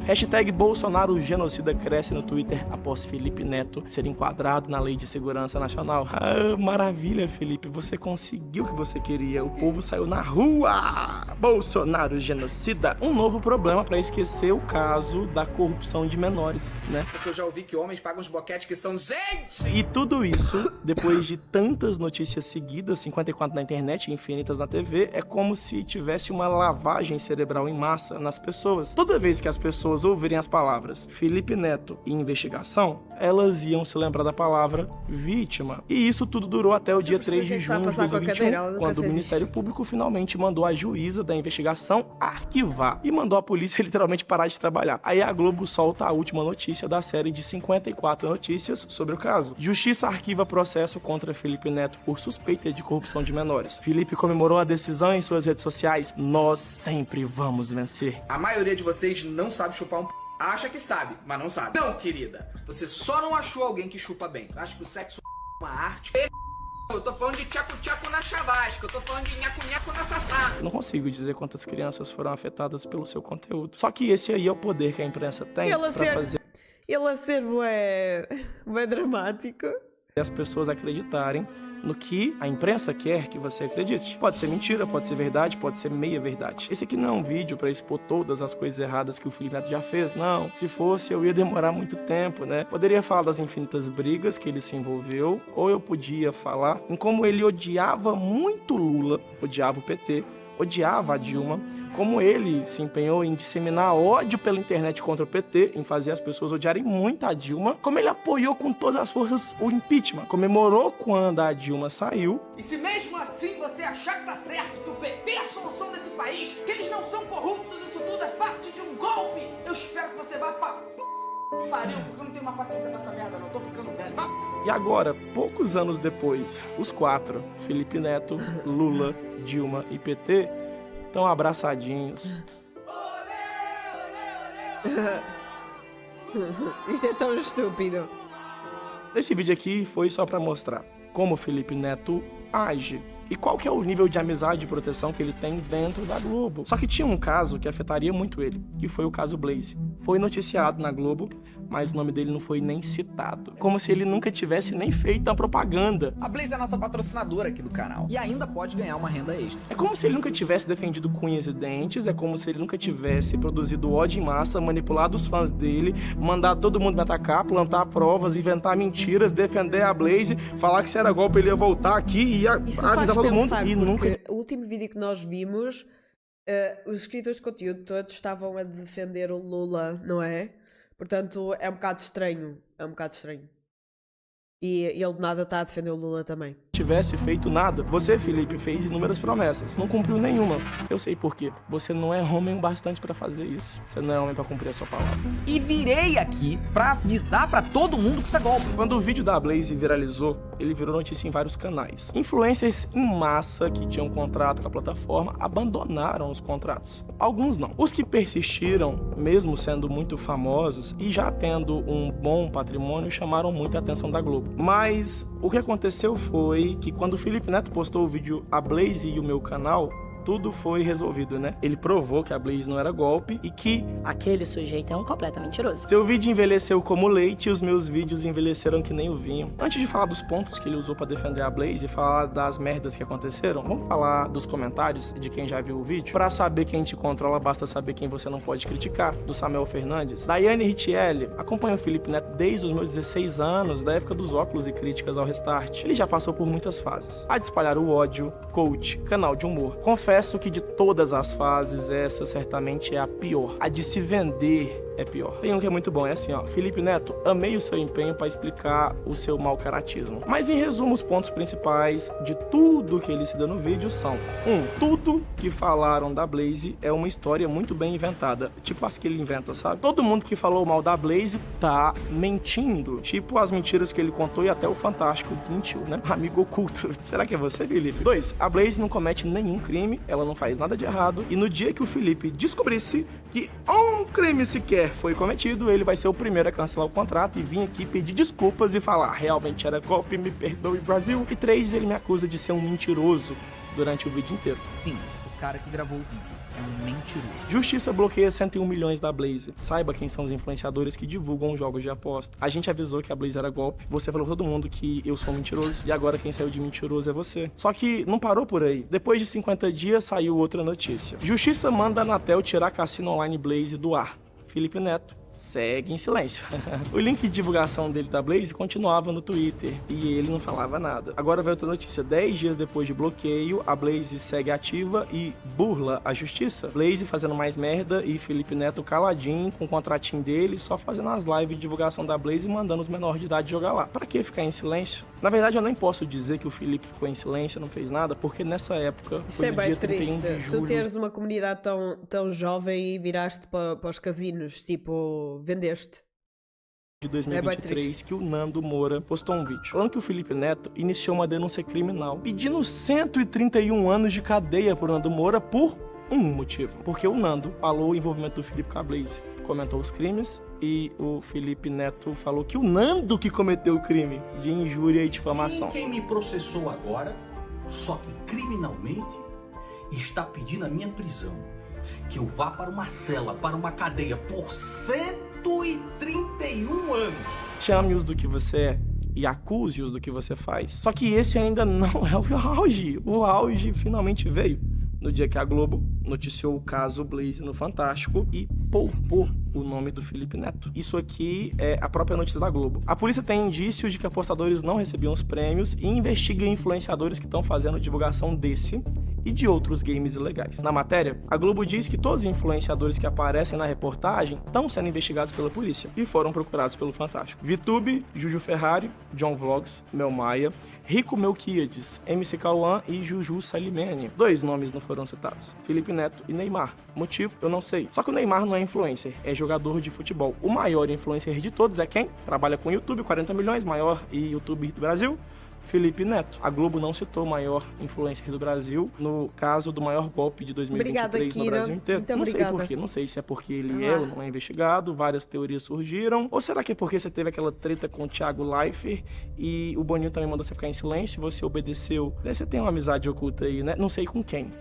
#Bolsonaro genocida, cresce no Twitter após Felipe Neto ser enquadrado na Lei de Segurança Nacional. Ah, maravilha, Felipe, você conseguiu o que você queria. O povo saiu na rua. Bolsonaro genocida. Um novo problema para esquecer o caso da corrupção de menores, né? Porque eu já ouvi que homens pagam os boquetes que são gente! E tudo isso, depois de tantas notícias seguidas, 54 na internet e infinitas na TV, é como se tivesse uma lavagem cerebral em massa nas pessoas. Toda vez que as pessoas ouvirem as palavras Felipe Neto e investigação, elas iam se lembrar da palavra vítima. E isso tudo durou até o dia 3 de junho de 2021, quando o Ministério Público finalmente mandou a juíza da investigação arquivar e mandou a polícia literalmente parar de trabalhar. Aí a Globo solta a última notícia da série de 54 notícias sobre o caso. Justiça arquiva processo contra Felipe Neto por suspeita de corrupção de menores. Felipe comemorou a decisão em suas redes sociais. Nós sempre vamos vencer. A maioria de vocês não sabe chupar um acha que sabe, mas não sabe. Não, querida. Você só não achou alguém que chupa bem. Acho que o sexo é uma arte. Eu tô falando de tchaco-tchaco na chavasca, eu tô falando de nhaco-nhaco na sassá. Não consigo dizer quantas crianças foram afetadas pelo seu conteúdo. Só que esse aí é o poder que a imprensa tem pra fazer... Ele a ser bué dramático. As pessoas acreditarem no que a imprensa quer que você acredite. Pode ser mentira, pode ser verdade, pode ser meia verdade. Esse aqui não é um vídeo pra expor todas as coisas erradas que o Felipe Neto já fez, não. Se fosse, eu ia demorar muito tempo, né? Poderia falar das infinitas brigas que ele se envolveu, ou eu podia falar em como ele odiava muito Lula, odiava o PT, odiava a Dilma, como ele se empenhou em disseminar ódio pela internet contra o PT, em fazer as pessoas odiarem muito a Dilma, como ele apoiou com todas as forças o impeachment, comemorou quando a Dilma saiu. E se mesmo assim você achar que tá certo, que o PT é a solução desse país, que eles não são corruptos, isso tudo é parte de um golpe, eu espero que você vá pra pariu, porque eu não tenho mais paciência pra essa merda, não, tô ficando velho, vá. E agora, poucos anos depois, os quatro, Felipe Neto, Lula, Dilma e PT, estão abraçadinhos. Isto é tão estúpido. Esse vídeo aqui foi só pra mostrar como o Felipe Neto age e qual que é o nível de amizade e proteção que ele tem dentro da Globo. Só que tinha um caso que afetaria muito ele, que foi o caso Blaze. Foi noticiado na Globo, mas o nome dele não foi nem citado. Como se ele nunca tivesse nem feito a propaganda. A Blaze é a nossa patrocinadora aqui do canal e ainda pode ganhar uma renda extra. É como se ele nunca tivesse defendido cunhas e dentes, é como se ele nunca tivesse produzido ódio em massa, manipulado os fãs dele, mandado todo mundo me atacar, plantar provas, inventar mentiras, defender a Blaze, falar que se era golpe ele ia voltar aqui e ia avisar todo mundo e nunca... O último vídeo que nós vimos, os escritores de conteúdo todos estavam a defender o Lula, não é? Portanto, é um bocado estranho. É um bocado estranho. E ele de nada está a defender o Lula também. tivesse feito nada. Você, Felipe, fez inúmeras promessas. Não cumpriu nenhuma. Eu sei por quê. Você não é homem o bastante pra fazer isso. Você não é homem pra cumprir a sua palavra. E virei aqui pra avisar pra todo mundo que isso é golpe. Quando o vídeo da Blaze viralizou, ele virou notícia em vários canais. Influencers em massa que tinham contrato com a plataforma abandonaram os contratos. Alguns não. Os que persistiram, mesmo sendo muito famosos e já tendo um bom patrimônio, chamaram muito a atenção da Globo. Mas o que aconteceu foi que quando o Felipe Neto postou o vídeo A Blaze e o Meu Canal, tudo foi resolvido, né? Ele provou que a Blaze não era golpe e que aquele sujeito é um completo mentiroso. Seu vídeo envelheceu como leite e os meus vídeos envelheceram que nem o vinho. Antes de falar dos pontos que ele usou pra defender a Blaze e falar das merdas que aconteceram, vamos falar dos comentários de quem já viu o vídeo? Pra saber quem te controla, basta saber quem você não pode criticar. Do Samuel Fernandes. Daiane Richelli acompanha o Felipe Neto desde os meus 16 anos, da época dos óculos e críticas ao Restart. Ele já passou por muitas fases. A de espalhar o ódio, coach, canal de humor. Confesso que de todas as fases, essa certamente é a pior. A de se vender é pior. Tem um que é muito bom, é assim, ó. Felipe Neto, amei o seu empenho para explicar o seu mau caratismo. Mas em resumo, os pontos principais de tudo que ele se dá no vídeo são: 1. Tudo que falaram da Blaze é uma história muito bem inventada. Tipo as que ele inventa, sabe? Todo mundo que falou mal da Blaze tá mentindo. Tipo as mentiras que ele contou e até o Fantástico desmentiu, né? Amigo oculto. Será que é você, Felipe? 2. A Blaze não comete nenhum crime, ela não faz nada de errado. E no dia que o Felipe descobrisse que um crime sequer foi cometido, ele vai ser o primeiro a cancelar o contrato e vir aqui pedir desculpas e falar: realmente era golpe, me perdoe, Brasil. E 3, ele me acusa de ser um mentiroso durante o vídeo inteiro. Sim, o cara que gravou o vídeo é um mentiroso. Justiça bloqueia 101 milhões da Blaze. Saiba quem são os influenciadores que divulgam jogos de aposta. A gente avisou que a Blaze era golpe. Você falou pra todo mundo que eu sou mentiroso. E agora quem saiu de mentiroso é você. Só que não parou por aí. Depois de 50 dias saiu outra notícia. Justiça manda a Anatel tirar Cassino Online Blaze do ar. Felipe Neto segue em silêncio. O link de divulgação dele da Blaze continuava no Twitter e ele não falava nada. Agora veio outra notícia. 10 dias depois de bloqueio, a Blaze segue ativa e burla a justiça. Blaze fazendo mais merda e Felipe Neto caladinho com o contratinho dele, só fazendo as lives de divulgação da Blaze e mandando os menores de idade jogar lá. Pra que ficar em silêncio? Na verdade, eu nem posso dizer que o Felipe ficou em silêncio, não fez nada, porque nessa época Isso foi é no bem dia 31 triste. de julho. Tu teres uma comunidade tão jovem e viraste para os casinos, tipo, vendeste. De 2023, que o Nando Moura postou um vídeo falando que o Felipe Neto iniciou uma denúncia criminal pedindo 131 anos de cadeia por Nando Moura por um motivo. Porque o Nando falou o envolvimento do Felipe com a Blaze, comentou os crimes e o Felipe Neto falou que o Nando que cometeu o crime de injúria e difamação. E quem me processou agora, só que criminalmente, está pedindo a minha prisão. Que eu vá para uma cela, para uma cadeia por 131 anos. Chame-os do que você é e acuse-os do que você faz. Só que esse ainda não é o auge. O auge finalmente veio no dia que a Globo noticiou o caso Blaze no Fantástico e poupou o nome do Felipe Neto. Isso aqui é a própria notícia da Globo. A polícia tem indícios de que apostadores não recebiam os prêmios e investiga influenciadores que estão fazendo divulgação desse e de outros games ilegais. Na matéria, a Globo diz que todos os influenciadores que aparecem na reportagem estão sendo investigados pela polícia e foram procurados pelo Fantástico. VTube, Juju Ferrari, John Vlogs, Mel Maia, Rico Melquiades, MC Cauã e Juju Salimene. 2 nomes não foram citados: Felipe Neto e Neymar. Motivo? Eu não sei. Só que o Neymar não é influencer, é jogador de futebol. O maior influencer de todos é quem? Trabalha com YouTube, 40 milhões, maior youtuber do Brasil. Felipe Neto. A Globo não citou o maior influencer do Brasil no caso do maior golpe de 2023 obrigada, no Brasil inteiro. Muito não sei obrigada. por quê. Não sei se é porque ele é ou não é investigado. Várias teorias surgiram. Ou será que é porque você teve aquela treta com o Thiago Leifert e o Boninho também mandou você ficar em silêncio e você obedeceu? Você tem uma amizade oculta aí, né? Não sei com quem,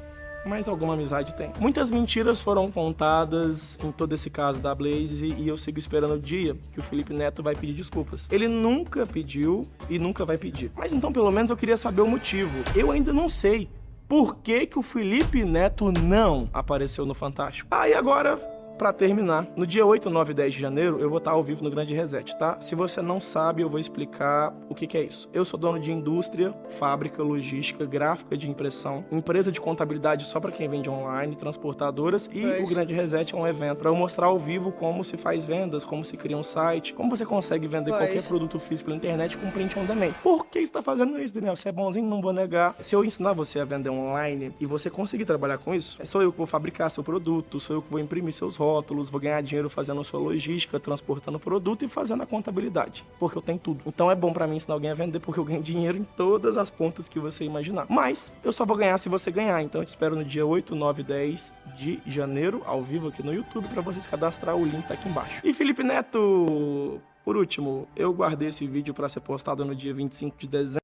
mas alguma amizade tem. Muitas mentiras foram contadas em todo esse caso da Blaze e eu sigo esperando o dia que o Felipe Neto vai pedir desculpas. Ele nunca pediu e nunca vai pedir. Mas então, pelo menos, eu queria saber o motivo. Eu ainda não sei por que o Felipe Neto não apareceu no Fantástico. E agora Pra terminar, no dia 8, 9 e 10 de janeiro, eu vou estar ao vivo no Grande Reset, tá? Se você não sabe, eu vou explicar o que é isso. Eu sou dono de indústria, fábrica, logística, gráfica de impressão, empresa de contabilidade só pra quem vende online, transportadoras, e o Grande Reset é um evento pra eu mostrar ao vivo como se faz vendas, como se cria um site, como você consegue vender qualquer produto físico na internet com print on demand. Por que você tá fazendo isso, Daniel? Você é bonzinho, não vou negar. Se eu ensinar você a vender online e você conseguir trabalhar com isso, sou eu que vou fabricar seu produto, sou eu que vou imprimir seus rótulos, vou ganhar dinheiro fazendo a sua logística, transportando o produto e fazendo a contabilidade, porque eu tenho tudo. Então é bom pra mim ensinar alguém a vender, porque eu ganho dinheiro em todas as pontas que você imaginar. Mas eu só vou ganhar se você ganhar, então eu te espero no dia 8, 9 e 10 de janeiro, ao vivo aqui no YouTube, pra você se cadastrar, o link tá aqui embaixo. E Felipe Neto, por último, eu guardei esse vídeo pra ser postado no dia 25 de dezembro.